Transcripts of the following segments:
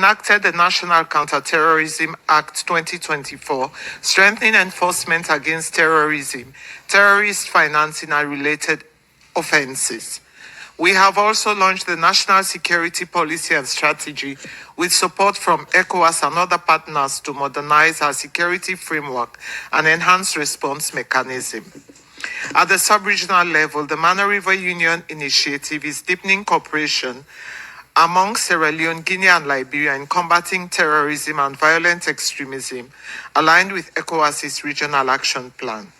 enacted the National Counterterrorism Act 2024, strengthening enforcement against terrorism, terrorist financing, and related offenses. We have also launched the National Security Policy and Strategy with support from ECOWAS and other partners to modernize our security framework and enhance response mechanism. At the sub-regional level, the Mana River Union Initiative is deepening cooperation among Sierra Leone, Guinea, and Liberia in combating terrorism and violent extremism, aligned with ECOWAS's Regional Action Plan.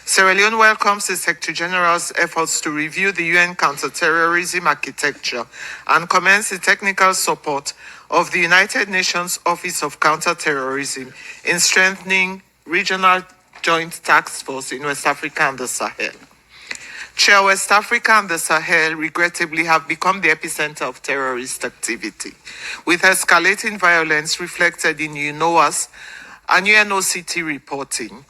Sierra Leone welcomes the Secretary General's efforts to review the UN counterterrorism architecture and commence the technical support of the United Nations Office of Counterterrorism in strengthening regional joint task force in West Africa and the Sahel. Chair, West Africa and the Sahel regrettably have become the epicenter of terrorist activity, with escalating violence reflected in UNOA's and UNOCT reporting.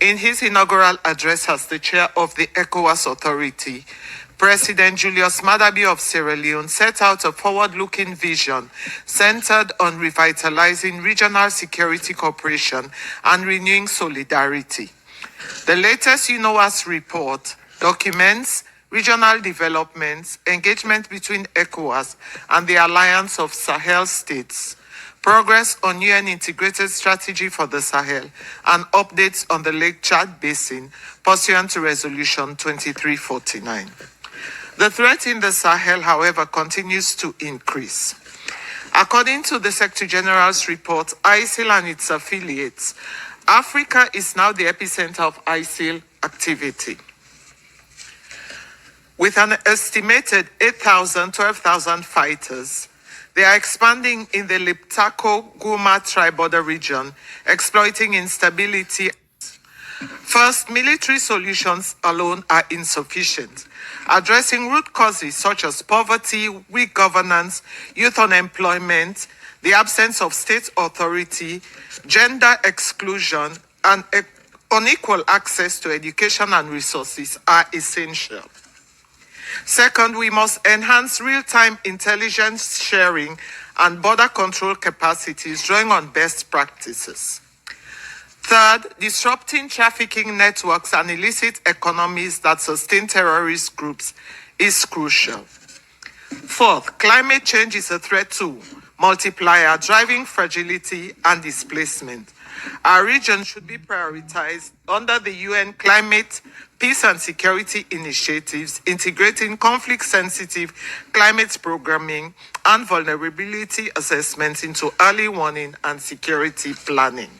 In his inaugural address as the chair of the ECOWAS Authority, President Julius Madabi of Sierra Leone set out a forward-looking vision centered on revitalizing regional security cooperation and renewing solidarity. The latest UNOAS report documents regional developments, engagement between ECOWAS and the Alliance of Sahel States, progress on UN Integrated Strategy for the Sahel, and updates on the Lake Chad Basin pursuant to Resolution 2349. The threat in the Sahel, however, continues to increase. According to the Secretary General's report, ISIL and its affiliates, Africa is now the epicenter of ISIL activity. With an estimated 8,000, 12,000 fighters, they are expanding in the Liptako-Guma tri-border region, exploiting instability. First, military solutions alone are insufficient. Addressing root causes such as poverty, weak governance, youth unemployment, the absence of state authority, gender exclusion, and unequal access to education and resources are essential. Second, we must enhance real-time intelligence sharing and border control capacities, drawing on best practices. Third, disrupting trafficking networks and illicit economies that sustain terrorist groups is crucial. Fourth, climate change is a threat too, multiplier, driving fragility and displacement. Our region should be prioritized under the UN Climate, Peace and Security Initiatives, integrating conflict-sensitive climate programming and vulnerability assessments into early warning and security planning.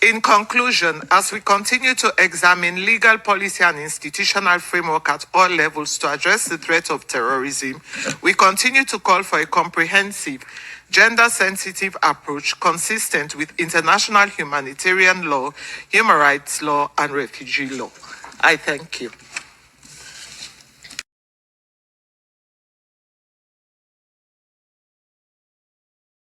In conclusion, as we continue to examine legal policy and institutional framework at all levels to address the threat of terrorism, we continue to call for a comprehensive, gender-sensitive approach consistent with international humanitarian law, human rights law, and refugee law. I thank you.